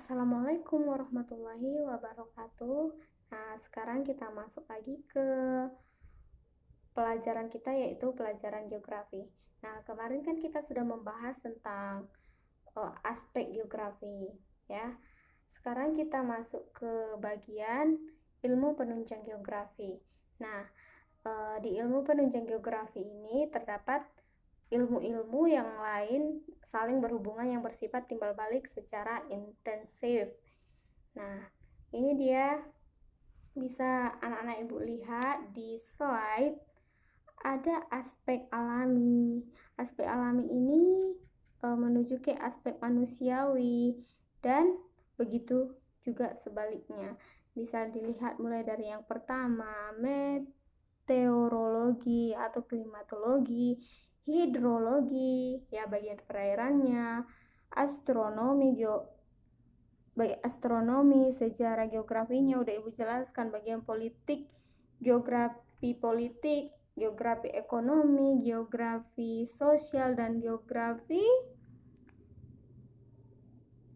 Assalamualaikum warahmatullahi wabarakatuh. Nah, sekarang kita masuk lagi ke pelajaran kita, yaitu pelajaran geografi. Nah, kemarin kan kita sudah membahas tentang aspek geografi, ya. Sekarang kita masuk ke bagian ilmu penunjang geografi. Nah, di ilmu penunjang geografi ini terdapat ilmu-ilmu yang lain saling berhubungan yang bersifat timbal balik secara intensif. Nah, ini dia bisa anak-anak ibu lihat di slide, ada aspek alami. Aspek alami ini menuju ke aspek manusiawi, dan begitu juga sebaliknya. Bisa dilihat mulai dari yang pertama, meteorologi atau klimatologi, hidrologi, ya bagian perairannya, astronomi, sejarah geografinya udah ibu jelaskan, bagian politik, geografi ekonomi, geografi sosial, dan geografi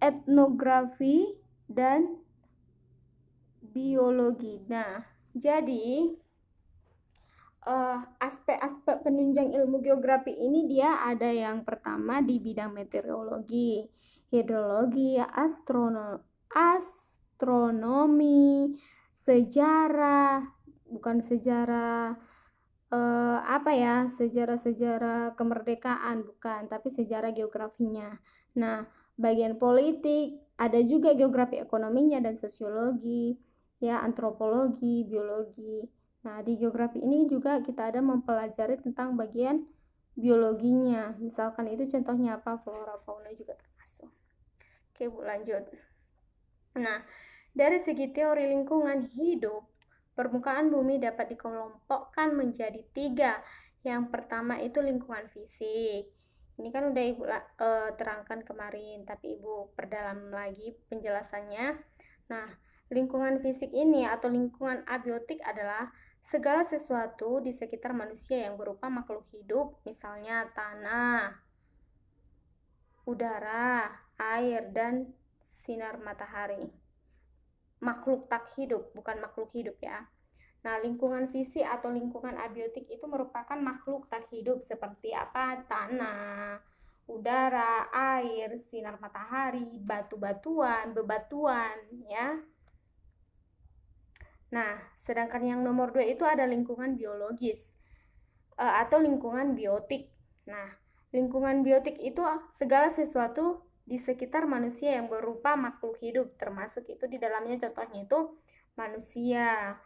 etnografi dan biologi. Nah, jadi aspek-aspek penunjang ilmu geografi ini dia ada yang pertama di bidang meteorologi, hidrologi, astronomi, sejarah, bukan sejarah sejarah kemerdekaan, bukan, tapi sejarah geografinya. Nah, bagian politik ada juga geografi ekonominya dan sosiologi, ya, antropologi, biologi. Nah, di geografi ini juga kita ada mempelajari tentang bagian biologinya. Misalkan itu contohnya apa, flora, fauna juga termasuk. Oke, Bu, lanjut. Nah, dari segi teori lingkungan hidup, permukaan bumi dapat dikelompokkan menjadi 3. Yang pertama itu lingkungan fisik. Ini kan udah ibu terangkan kemarin, tapi ibu perdalam lagi penjelasannya. Nah, lingkungan fisik ini atau lingkungan abiotik adalah segala sesuatu di sekitar manusia yang berupa makhluk hidup, misalnya tanah, udara, air, dan sinar matahari. Makhluk tak hidup, bukan makhluk hidup, ya. Nah, lingkungan fisik atau lingkungan abiotik itu merupakan makhluk tak hidup seperti apa? Tanah, udara, air, sinar matahari, batu-batuan, bebatuan, ya. Nah, sedangkan yang nomor 2 itu ada lingkungan biologis atau lingkungan biotik. Nah, lingkungan biotik itu segala sesuatu di sekitar manusia yang berupa makhluk hidup, termasuk itu di dalamnya contohnya itu manusia,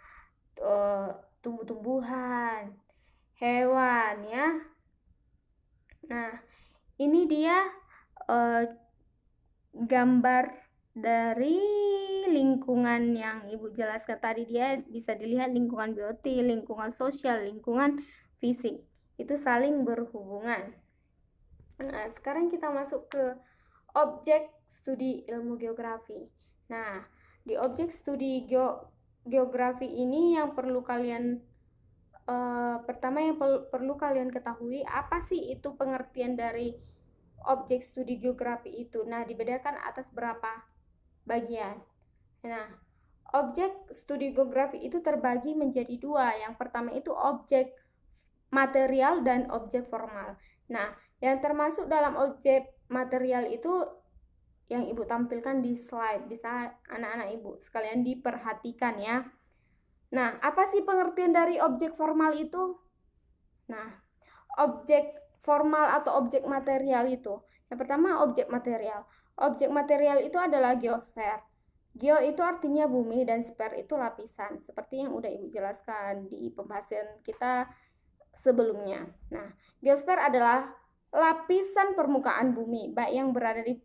tumbuh-tumbuhan, hewan, ya. Nah, ini dia gambar dari lingkungan yang ibu jelaskan tadi. Dia bisa dilihat lingkungan biotik, lingkungan sosial, lingkungan fisik, itu saling berhubungan. Nah, sekarang kita masuk ke objek studi ilmu geografi. Nah, di objek studi geografi ini yang perlu kalian pertama yang perlu kalian ketahui, apa sih itu pengertian dari objek studi geografi itu. Nah, dibedakan atas berapa bagian. Nah, objek studi geografi itu terbagi menjadi 2. Yang pertama itu objek material dan objek formal. Nah, yang termasuk dalam objek material itu yang ibu tampilkan di slide. Bisa anak-anak ibu sekalian diperhatikan, ya. Nah, apa sih pengertian dari objek formal itu? Nah, objek formal atau objek material itu, yang pertama objek material. Objek material itu adalah geosfer. Geo itu artinya bumi dan sfer itu lapisan, seperti yang udah ibu jelaskan di pembahasan kita sebelumnya. Nah, geosfer adalah lapisan permukaan bumi, baik yang berada di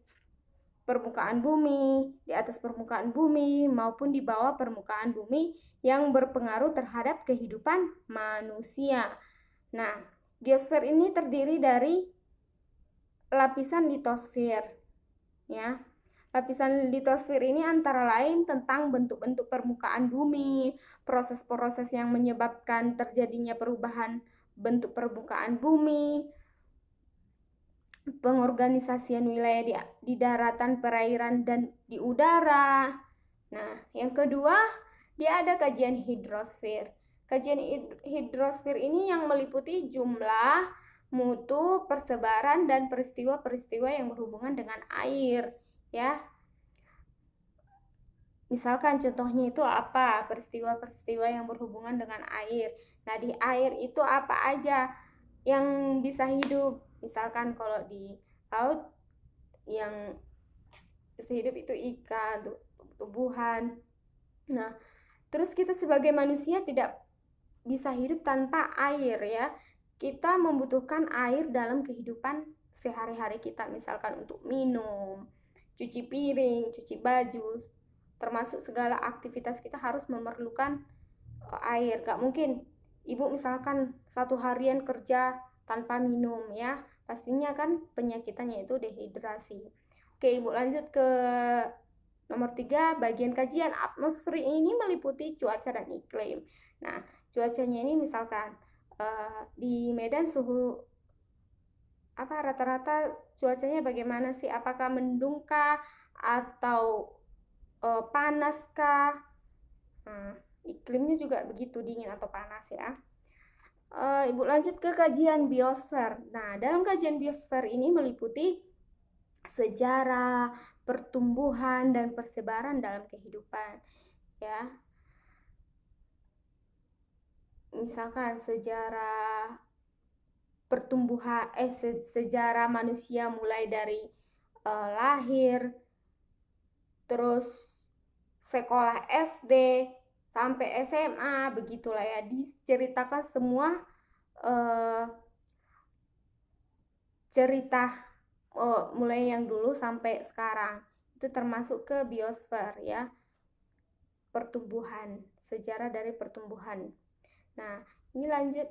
permukaan bumi, di atas permukaan bumi, maupun di bawah permukaan bumi yang berpengaruh terhadap kehidupan manusia. Nah, geosfer ini terdiri dari lapisan litosfer, ya. Lapisan litosfer ini antara lain tentang bentuk-bentuk permukaan bumi, proses-proses yang menyebabkan terjadinya perubahan bentuk permukaan bumi, pengorganisasian wilayah di daratan, perairan, dan di udara. Nah, yang kedua, dia ada kajian hidrosfer. Kajian hidrosfer ini yang meliputi jumlah, mutu, persebaran, dan peristiwa-peristiwa yang berhubungan dengan air, ya. Misalkan contohnya itu apa? Peristiwa-peristiwa yang berhubungan dengan air. Nah, di air itu apa aja yang bisa hidup? Misalkan kalau di laut yang bisa hidup itu ikan, tumbuhan. Nah, terus kita sebagai manusia tidak bisa hidup tanpa air ya. Kita membutuhkan air dalam kehidupan sehari-hari kita, misalkan untuk minum, cuci piring, cuci baju, termasuk segala aktivitas kita harus memerlukan air. Gak mungkin ibu misalkan satu harian kerja tanpa minum ya, pastinya kan penyakitannya itu dehidrasi. Oke, ibu lanjut ke nomor 3, bagian kajian atmosfer ini meliputi cuaca dan iklim. Nah, cuacanya ini misalkan di Medan suhu apa rata-rata cuacanya bagaimana sih? Apakah mendung kah atau panas kah? Nah, iklimnya juga begitu dingin atau panas ya. Ibu lanjut ke kajian biosfer. Nah, dalam kajian biosfer ini meliputi sejarah, pertumbuhan, dan persebaran dalam kehidupan. Ya, misalkan sejarah pertumbuhan, sejarah manusia mulai dari lahir, terus sekolah SD sampai SMA, begitulah ya, diceritakan semua cerita mulai yang dulu sampai sekarang. Itu termasuk ke biosfer ya, pertumbuhan, sejarah dari pertumbuhan. Nah, ini lanjut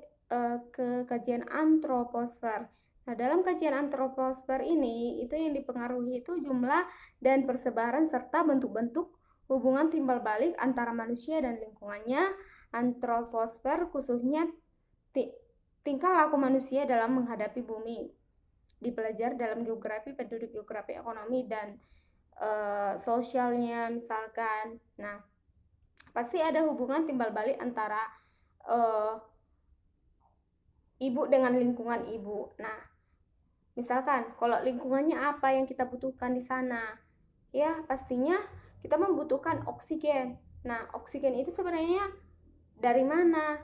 ke kajian antroposfer. Nah, dalam kajian antroposfer ini, itu yang dipengaruhi itu jumlah dan persebaran serta bentuk-bentuk hubungan timbal balik antara manusia dan lingkungannya. Antroposfer khususnya tingkah laku manusia dalam menghadapi bumi. Dipelajari dalam geografi, penduduk, geografi, ekonomi, dan sosialnya misalkan. Nah, pasti ada hubungan timbal balik antara ibu dengan lingkungan ibu. Nah, misalkan kalau lingkungannya apa yang kita butuhkan di sana, ya pastinya kita membutuhkan oksigen. Nah, oksigen itu sebenarnya dari mana?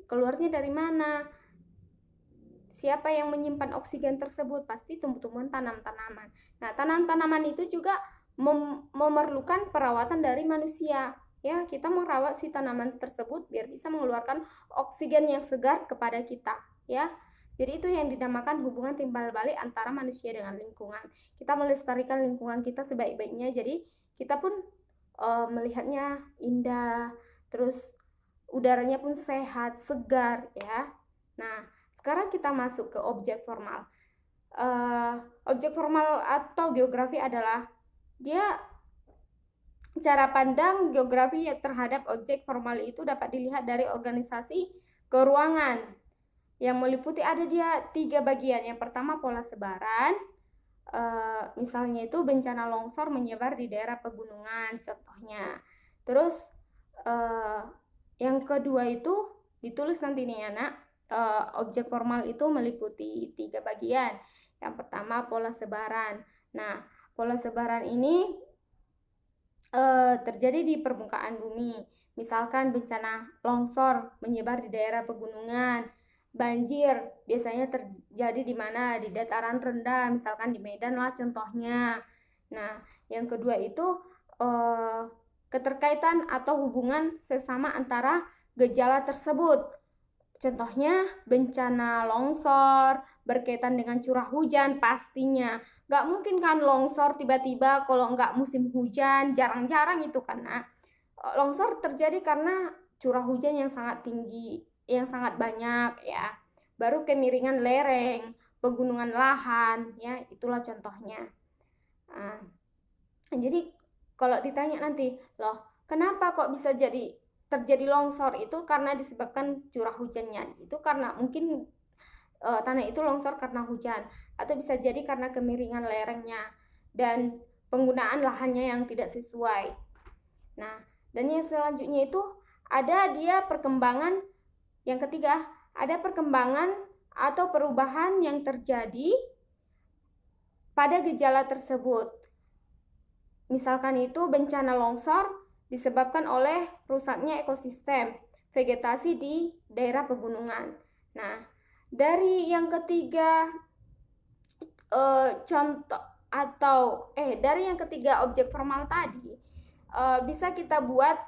Keluarnya dari mana? Siapa yang menyimpan oksigen tersebut? Pasti tumbuh-tumbuhan, tanam-tanaman. Nah, tanam-tanaman itu juga memerlukan perawatan dari manusia. Ya, kita merawat si tanaman tersebut biar bisa mengeluarkan oksigen yang segar kepada kita, ya. Jadi itu yang dinamakan hubungan timbal balik antara manusia dengan lingkungan. Kita melestarikan lingkungan kita sebaik-baiknya, jadi kita pun melihatnya indah, terus udaranya pun sehat, segar, ya. Nah, sekarang kita masuk ke objek formal. Objek formal atau geografi adalah dia cara pandang geografi terhadap objek formal itu dapat dilihat dari organisasi keruangan yang meliputi ada dia 3 bagian. Yang pertama pola sebaran, misalnya itu bencana longsor menyebar di daerah pegunungan contohnya. Terus yang kedua itu ditulis nanti nih anak. Objek formal itu meliputi 3 bagian. Yang pertama pola sebaran. Nah, pola sebaran ini terjadi di permukaan bumi. Misalkan bencana longsor menyebar di daerah pegunungan. Banjir biasanya terjadi di mana? Di dataran rendah, misalkan di Medan lah contohnya. Nah, yang kedua itu keterkaitan atau hubungan sesama antara gejala tersebut. Contohnya bencana longsor berkaitan dengan curah hujan pastinya. Gak mungkin kan longsor tiba-tiba kalau nggak musim hujan, jarang-jarang itu karena longsor terjadi karena curah hujan yang sangat tinggi, yang sangat banyak ya. Baru kemiringan lereng, pegunungan lahan ya, itulah contohnya. Nah, jadi kalau ditanya nanti, loh kenapa kok bisa terjadi longsor? Itu karena disebabkan curah hujannya. Itu karena mungkin tanah itu longsor karena hujan, atau bisa jadi karena kemiringan lerengnya dan penggunaan lahannya yang tidak sesuai. Nah, dan yang selanjutnya itu ada dia perkembangan, yang ketiga ada perkembangan atau perubahan yang terjadi pada gejala tersebut. Misalkan itu bencana longsor disebabkan oleh rusaknya ekosistem vegetasi di daerah pegunungan. Nah, dari yang ketiga contoh atau dari yang ketiga objek formal tadi, bisa kita buat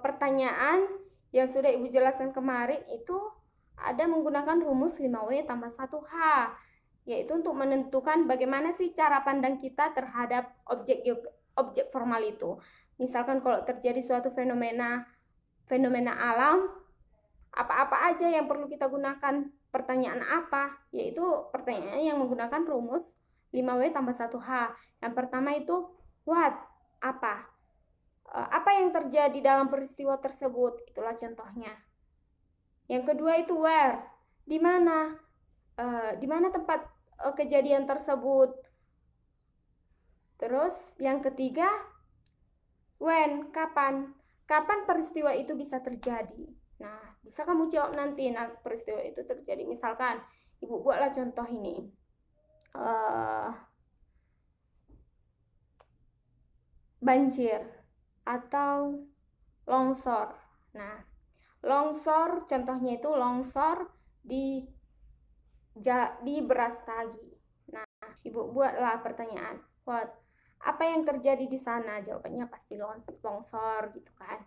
pertanyaan yang sudah Ibu jelaskan kemarin itu ada menggunakan rumus 5W tambah 1H, yaitu untuk menentukan bagaimana sih cara pandang kita terhadap objek formal itu. Misalkan kalau terjadi suatu fenomena alam, apa-apa aja yang perlu kita gunakan pertanyaan apa, yaitu pertanyaan yang menggunakan rumus 5W tambah 1H. Yang pertama itu what, apa yang terjadi dalam peristiwa tersebut, itulah contohnya. Yang kedua itu where, di mana tempat kejadian tersebut. Terus yang ketiga when, kapan peristiwa itu bisa terjadi. Nah, bisa kamu jawab nanti peristiwa itu terjadi. Misalkan Ibu buatlah contoh ini, banjir atau longsor. Nah, longsor contohnya itu longsor di Brastagi. Nah, Ibu buatlah pertanyaan, what, apa yang terjadi di sana? Jawabannya pasti longsor gitu kan.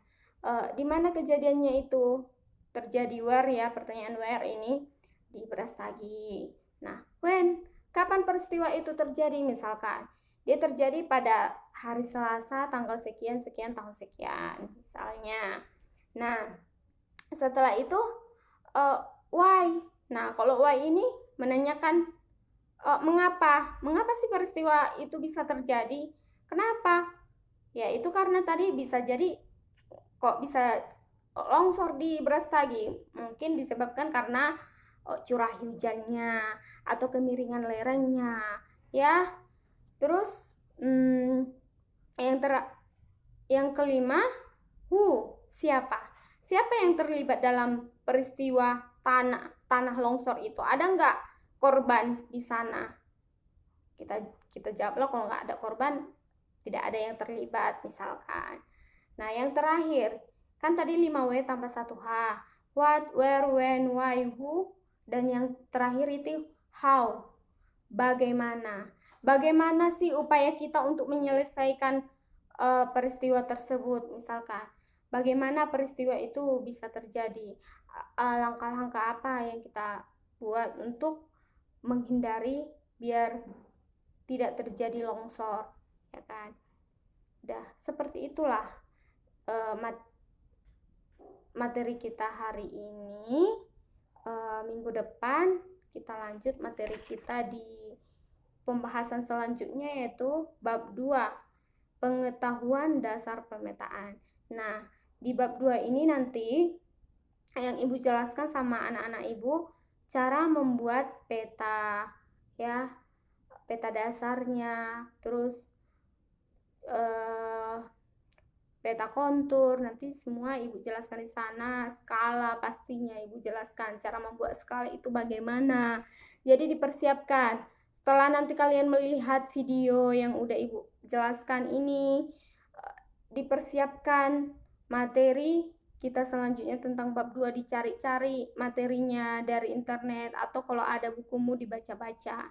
Di mana kejadiannya itu terjadi? Where ya, pertanyaan where ini di Brastagi. Nah, when, kapan peristiwa itu terjadi? Misalkan dia terjadi pada hari Selasa tanggal sekian tahun sekian misalnya. Nah, setelah itu why. Nah, kalau why ini menanyakan mengapa sih peristiwa itu bisa terjadi? Kenapa? Ya, itu karena tadi bisa jadi kok bisa longsor di Brastagi, mungkin disebabkan karena curah hujannya atau kemiringan lerengnya ya. Terus yang kelima, who, siapa yang terlibat dalam peristiwa tanah longsor itu? Ada nggak korban di sana? Kita jawablah kalau nggak ada korban, tidak ada yang terlibat misalkan. Nah, yang terakhir, kan tadi 5W tambah 1H. What, where, when, why, who. Dan yang terakhir itu how. Bagaimana sih upaya kita untuk menyelesaikan peristiwa tersebut, misalkan. Bagaimana peristiwa itu bisa terjadi? Langkah-langkah apa yang kita buat untuk menghindari biar tidak terjadi longsor, ya kan? Udah, seperti itulah materi kita hari ini. Minggu depan kita lanjut materi kita di pembahasan selanjutnya, yaitu bab 2, pengetahuan dasar pemetaan. Nah, di bab 2 ini nanti yang Ibu jelaskan sama anak-anak Ibu cara membuat peta ya, peta dasarnya, terus peta kontur, nanti semua Ibu jelaskan di sana. Skala pastinya Ibu jelaskan, cara membuat skala itu bagaimana. Jadi dipersiapkan. Setelah nanti kalian melihat video yang udah Ibu jelaskan ini, dipersiapkan materi kita selanjutnya tentang bab 2, dicari-cari materinya dari internet atau kalau ada bukumu dibaca-baca.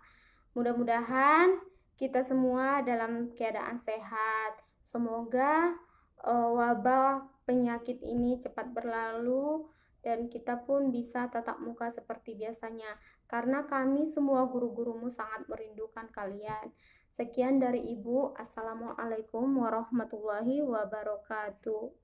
Mudah-mudahan kita semua dalam keadaan sehat. Semoga wabah penyakit ini cepat berlalu dan kita pun bisa tatap muka seperti biasanya, karena kami semua guru-gurumu sangat merindukan kalian. Sekian dari Ibu. Assalamualaikum warahmatullahi wabarakatuh.